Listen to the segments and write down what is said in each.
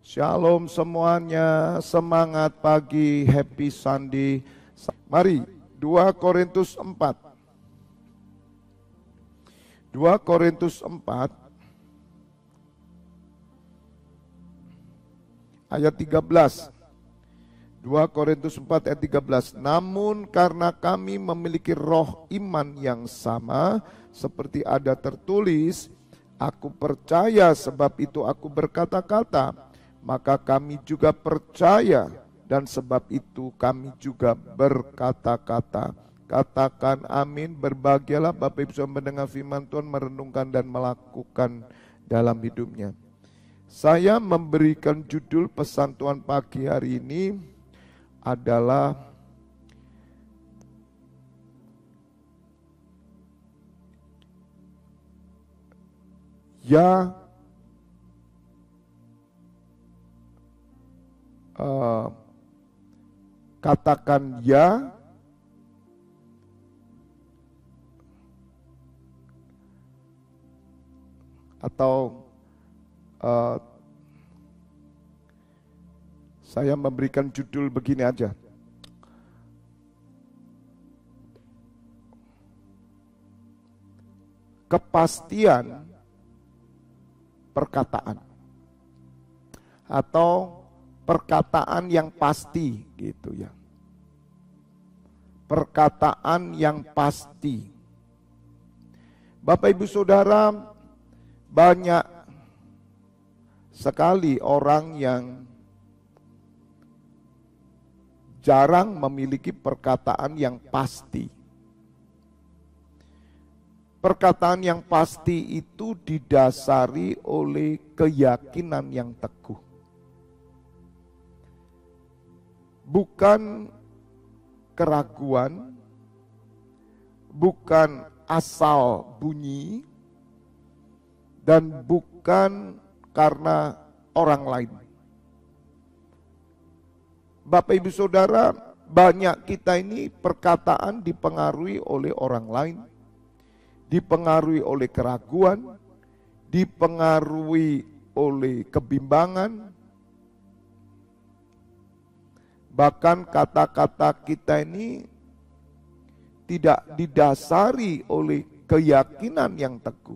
Shalom semuanya, semangat pagi, happy Sunday. Mari, 2 Korintus 4. 2 Korintus 4 ayat 13. 2 Korintus 4 ayat 13. Namun karena kami memiliki roh iman yang sama, seperti ada tertulis, aku percaya sebab itu aku berkata-kata, maka kami juga percaya dan sebab itu kami juga berkata-kata. Katakan amin, berbahagialah Bapak Ibu yang mendengar firman Tuhan, merenungkan dan melakukan dalam hidupnya. Saya memberikan judul pesan Tuhan pagi hari ini adalah katakan ya atau saya memberikan judul begini aja. Kepastian perkataan. Atau perkataan yang pasti gitu ya. Perkataan yang pasti. Bapak Ibu Saudara, banyak sekali orang yang jarang memiliki perkataan yang pasti. Perkataan yang pasti itu didasari oleh keyakinan yang teguh. Bukan keraguan, bukan asal bunyi, dan bukan karena orang lain. Bapak Ibu Saudara, banyak kita ini perkataan dipengaruhi oleh orang lain, dipengaruhi oleh keraguan, dipengaruhi oleh kebimbangan. Bahkan kata-kata kita ini tidak didasari oleh keyakinan yang teguh.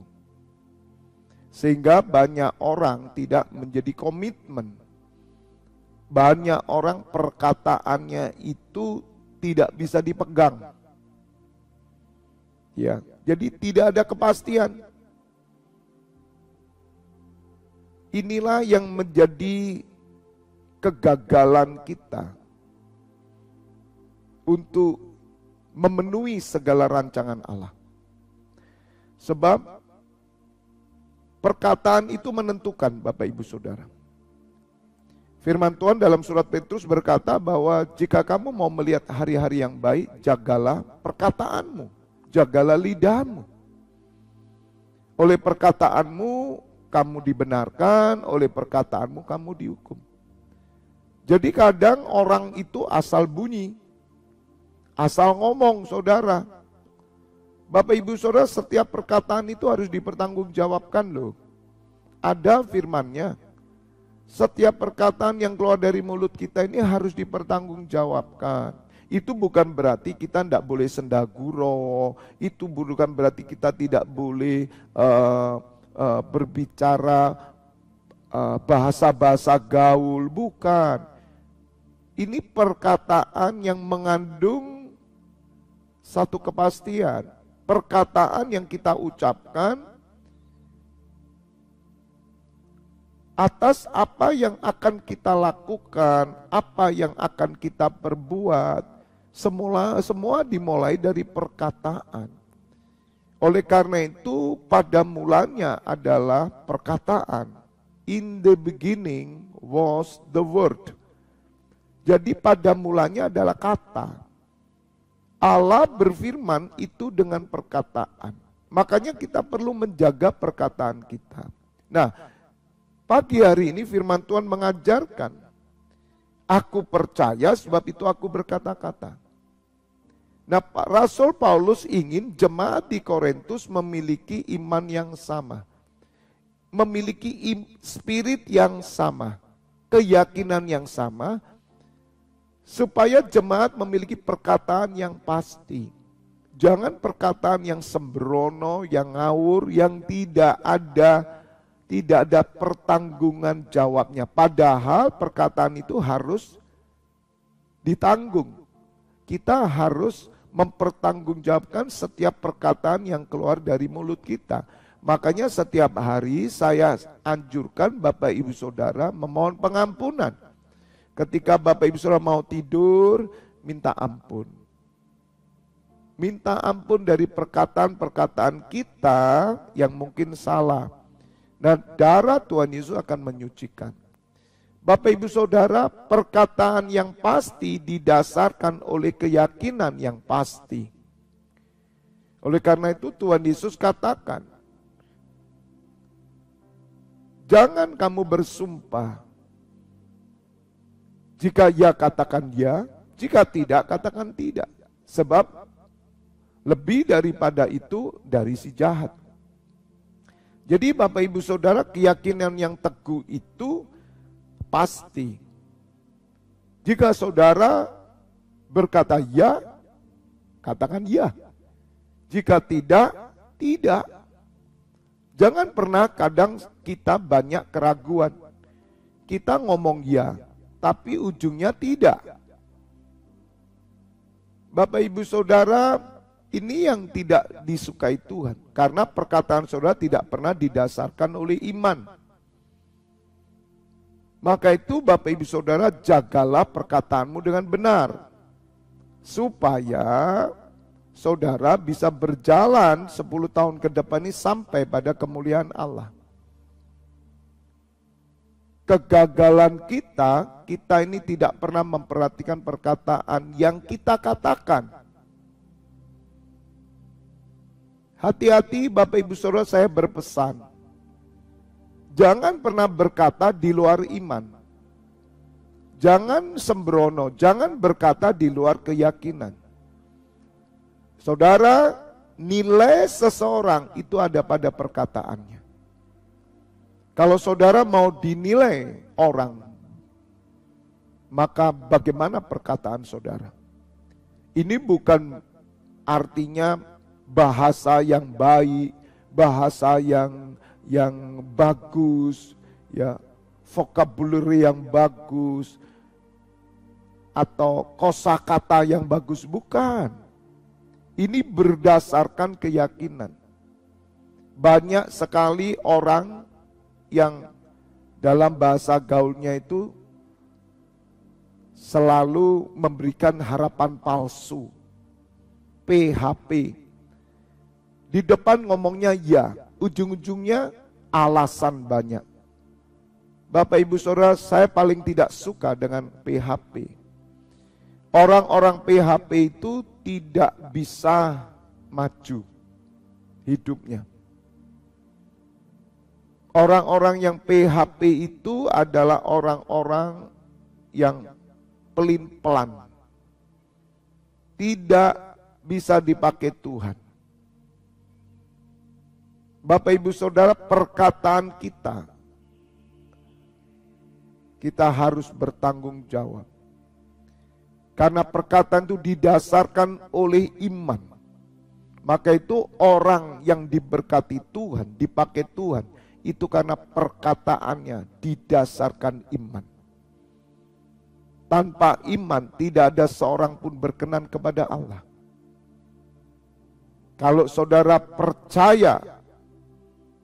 Sehingga banyak orang tidak menjadi komitmen. Banyak orang perkataannya itu tidak bisa dipegang. Ya, jadi tidak ada kepastian. Inilah yang menjadi kegagalan kita untuk memenuhi segala rancangan Allah. Sebab perkataan itu menentukan, Bapak Ibu Saudara. Firman Tuhan dalam surat Petrus berkata bahwa jika kamu mau melihat hari-hari yang baik, jagalah perkataanmu, jagalah lidahmu. Oleh perkataanmu kamu dibenarkan, oleh perkataanmu kamu dihukum. Jadi kadang orang itu asal bunyi, asal ngomong, saudara. Bapak Ibu Saudara, setiap perkataan itu harus dipertanggungjawabkan loh. Ada firman-Nya. Setiap perkataan yang keluar dari mulut kita ini harus dipertanggungjawabkan. Itu bukan berarti kita tidak boleh sendaguro, itu bukan berarti kita tidak boleh berbicara bahasa-bahasa gaul, bukan. Ini perkataan yang mengandung satu kepastian. Perkataan yang kita ucapkan atas apa yang akan kita lakukan, apa yang akan kita perbuat, semua dimulai dari perkataan. Oleh karena itu, pada mulanya adalah perkataan. In the beginning was the word. Jadi pada mulanya adalah kata. Allah berfirman itu dengan perkataan. Makanya kita perlu menjaga perkataan kita. Nah, pagi hari ini firman Tuhan mengajarkan, aku percaya sebab itu aku berkata-kata. Nah, Rasul Paulus ingin jemaat di Korintus memiliki iman yang sama. Memiliki spirit yang sama. keyakinan yang sama, supaya jemaat memiliki perkataan yang pasti. Jangan perkataan yang sembrono, yang ngawur, yang tidak ada pertanggungan jawabnya. Padahal perkataan itu harus ditanggung. Kita harus mempertanggungjawabkan setiap perkataan yang keluar dari mulut kita. Makanya setiap hari saya anjurkan Bapak Ibu Saudara memohon pengampunan. Ketika Bapak Ibu Saudara mau tidur, minta ampun. Minta ampun dari perkataan-perkataan kita yang mungkin salah. Dan darah Tuhan Yesus akan menyucikan. Bapak Ibu Saudara, perkataan yang pasti didasarkan oleh keyakinan yang pasti. Oleh karena itu Tuhan Yesus katakan, jangan kamu bersumpah. Jika ya, katakan ya. Jika tidak, katakan tidak. Sebab lebih daripada itu dari si jahat. Jadi Bapak Ibu Saudara, keyakinan yang teguh itu pasti. Jika saudara berkata ya, katakan ya. Jika tidak, tidak. Jangan pernah kadang kita banyak keraguan. Kita ngomong ya, tapi ujungnya tidak. Bapak Ibu Saudara, ini yang tidak disukai Tuhan. Karena perkataan saudara tidak pernah didasarkan oleh iman. Maka itu Bapak Ibu Saudara, jagalah perkataanmu dengan benar. Supaya saudara bisa berjalan 10 tahun ke depan ini sampai pada kemuliaan Allah. Kegagalan kita ini tidak pernah memperhatikan perkataan yang kita katakan. Hati-hati Bapak Ibu Saudara, saya berpesan. Jangan pernah berkata di luar iman. Jangan sembrono, jangan berkata di luar keyakinan. Saudara, nilai seseorang itu ada pada perkataannya. Kalau saudara mau dinilai orang, maka bagaimana perkataan saudara? Ini bukan artinya bahasa yang baik, bahasa yang bagus, ya, vocabulary yang bagus, atau kosakata yang bagus, bukan. Ini berdasarkan keyakinan. Banyak sekali orang yang dalam bahasa gaulnya itu selalu memberikan harapan palsu, PHP. Di depan ngomongnya ya, ujung-ujungnya alasan banyak. Bapak Ibu Saudara, saya paling tidak suka dengan PHP. Orang-orang PHP itu tidak bisa maju hidupnya. Orang-orang yang PHP itu adalah orang-orang yang pelin-pelan. Tidak bisa dipakai Tuhan. Bapak Ibu Saudara, perkataan kita harus bertanggung jawab. Karena perkataan itu didasarkan oleh iman. Maka itu orang yang diberkati Tuhan, dipakai Tuhan, itu karena perkataannya didasarkan iman. Tanpa iman tidak ada seorang pun berkenan kepada Allah. Kalau saudara percaya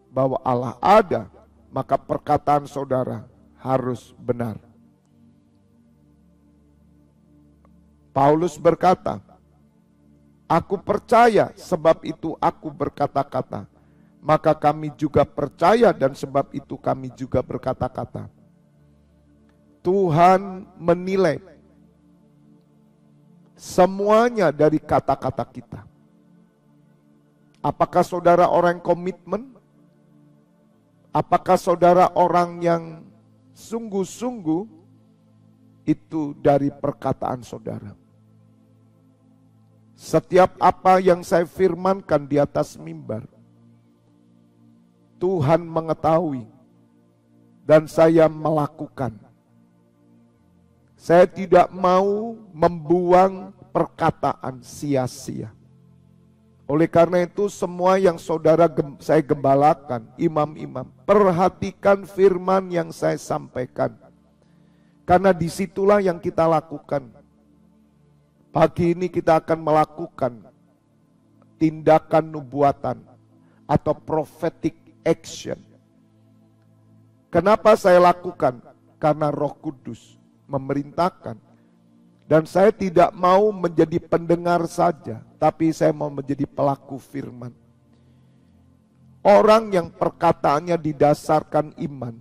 bahwa Allah ada, maka perkataan saudara harus benar. Paulus berkata, aku percaya sebab itu aku berkata-kata. Maka kami juga percaya dan sebab itu kami juga berkata-kata. Tuhan menilai semuanya dari kata-kata kita. Apakah saudara orang yang komitmen? Apakah saudara orang yang sungguh-sungguh? Itu dari perkataan saudara. Setiap apa yang saya firmankan di atas mimbar, Tuhan mengetahui dan saya melakukan. Saya tidak mau membuang perkataan sia-sia. Oleh karena itu semua yang saya gembalakan, imam-imam, perhatikan firman yang saya sampaikan. Karena disitulah yang kita lakukan. Pagi ini kita akan melakukan tindakan nubuatan atau prophetic action. Kenapa saya lakukan? Karena Roh Kudus memerintahkan. Dan saya tidak mau menjadi pendengar saja, tapi saya mau menjadi pelaku firman. Orang yang perkataannya didasarkan iman,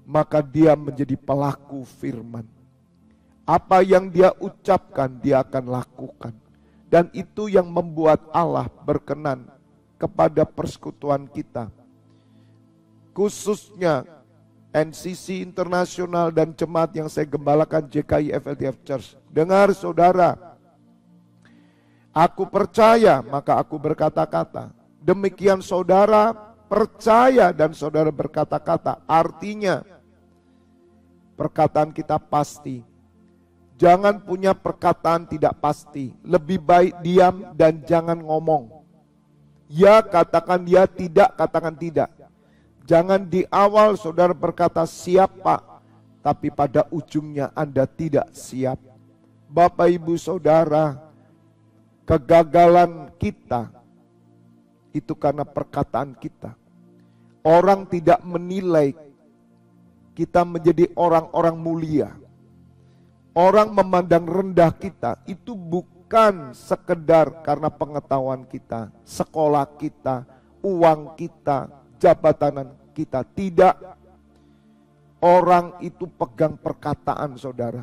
maka dia menjadi pelaku firman. Apa yang dia ucapkan, dia akan lakukan. Dan itu yang membuat Allah berkenan kepada persekutuan kita. Khususnya NCC Internasional dan jemaat yang saya gembalakan JKI FLTF Church. Dengar saudara, aku percaya maka aku berkata-kata. Demikian saudara percaya dan saudara berkata-kata. Artinya perkataan kita pasti. Jangan punya perkataan tidak pasti. Lebih baik diam dan jangan ngomong. Ya katakan ya, tidak katakan tidak. Jangan di awal saudara berkata siap Pak, tapi pada ujungnya Anda tidak siap. Bapak Ibu Saudara, kegagalan kita itu karena perkataan kita. Orang tidak menilai kita menjadi orang-orang mulia. Orang memandang rendah kita itu bukan sekedar karena pengetahuan kita, sekolah kita, uang kita, jabatan kita. Tidak. Orang itu pegang perkataan saudara.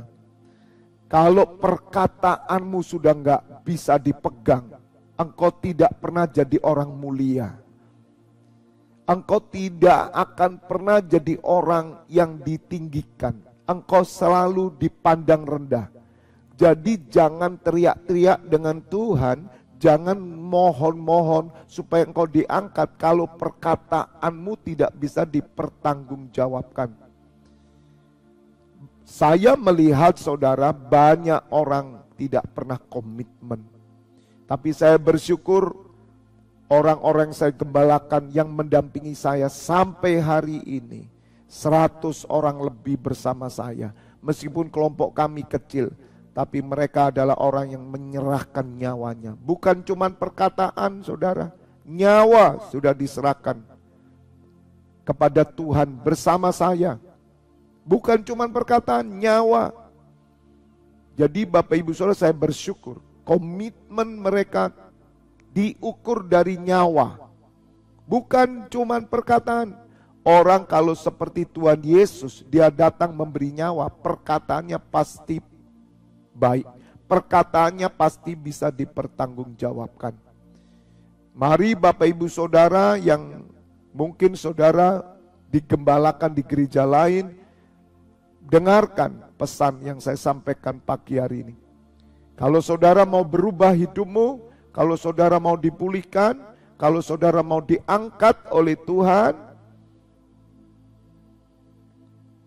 Kalau perkataanmu sudah enggak bisa dipegang, engkau tidak pernah jadi orang mulia. Engkau tidak akan pernah jadi orang yang ditinggikan. Engkau selalu dipandang rendah. Jadi jangan teriak-teriak dengan Tuhan. Jangan mohon-mohon supaya engkau diangkat kalau perkataanmu tidak bisa dipertanggungjawabkan. Saya melihat saudara banyak orang tidak pernah komitmen. Tapi saya bersyukur orang-orang yang saya gembalakan yang mendampingi saya sampai hari ini. 100 orang lebih bersama saya. Meskipun kelompok kami kecil. Tapi mereka adalah orang yang menyerahkan nyawanya. Bukan cuma perkataan saudara. Nyawa sudah diserahkan kepada Tuhan bersama saya. Bukan cuma perkataan, nyawa. Jadi Bapak Ibu Saudara saya bersyukur. Komitmen mereka diukur dari nyawa. Bukan cuma perkataan. Orang kalau seperti Tuhan Yesus, dia datang memberi nyawa, perkataannya pasti baik, perkataannya pasti bisa dipertanggungjawabkan. Mari Bapak Ibu Saudara yang mungkin saudara digembalakan di gereja lain, dengarkan pesan yang saya sampaikan pagi hari ini. Kalau saudara mau berubah hidupmu, kalau saudara mau dipulihkan, kalau saudara mau diangkat oleh Tuhan,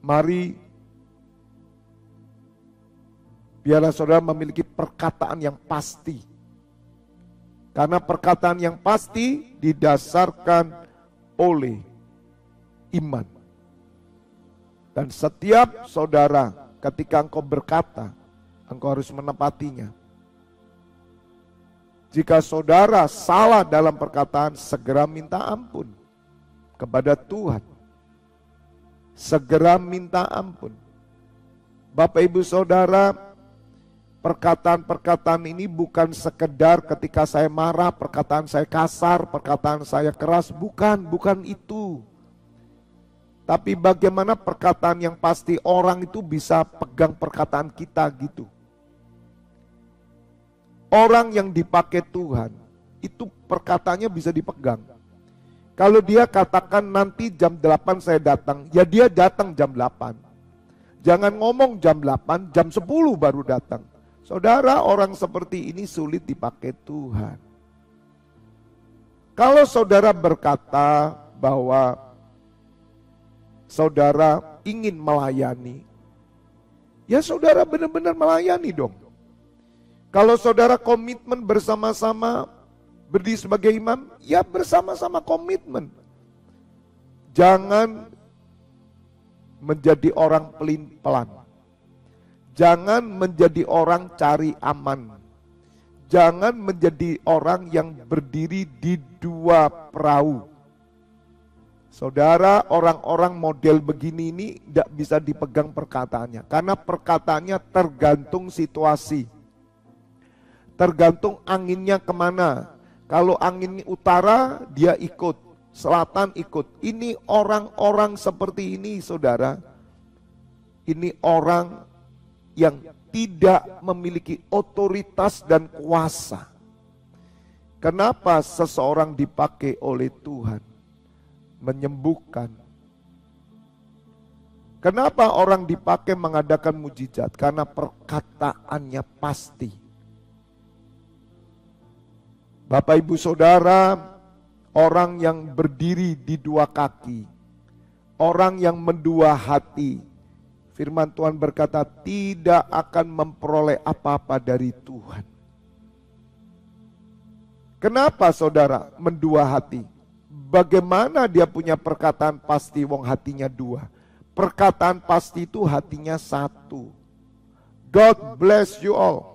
mari biarlah saudara memiliki perkataan yang pasti. Karena perkataan yang pasti didasarkan oleh iman. Dan setiap saudara ketika engkau berkata, engkau harus menepatinya. Jika saudara salah dalam perkataan, segera minta ampun kepada Tuhan. Segera minta ampun. Bapak Ibu Saudara, perkataan-perkataan ini bukan sekedar ketika saya marah, perkataan saya kasar, perkataan saya keras. Bukan itu. Tapi bagaimana perkataan yang pasti orang itu bisa pegang perkataan kita gitu. Orang yang dipakai Tuhan, itu perkataannya bisa dipegang. Kalau dia katakan nanti jam 8 saya datang, ya dia datang jam 8. Jangan ngomong jam 8, jam 10 baru datang. Saudara, orang seperti ini sulit dipakai Tuhan. Kalau saudara berkata bahwa saudara ingin melayani, ya saudara benar-benar melayani dong. Kalau saudara komitmen bersama-sama berdiri sebagai imam, ya bersama-sama komitmen. Jangan menjadi orang pelin-pelan. Jangan menjadi orang cari aman. Jangan menjadi orang yang berdiri di dua perahu. Saudara, orang-orang model begini ini tidak bisa dipegang perkataannya. Karena perkataannya tergantung situasi. Tergantung anginnya kemana. Kalau angin utara, dia ikut. Selatan ikut. Ini orang-orang seperti ini, saudara. Ini orang yang tidak memiliki otoritas dan kuasa. Kenapa seseorang dipakai oleh Tuhan? Menyembuhkan. Kenapa orang dipakai mengadakan mujizat? Karena perkataannya pasti. Bapak Ibu Saudara, orang yang berdiri di dua kaki, orang yang mendua hati, firman Tuhan berkata tidak akan memperoleh apa-apa dari Tuhan. Kenapa saudara mendua hati? Bagaimana dia punya perkataan pasti wong hatinya dua? Perkataan pasti itu hatinya satu. God bless you all.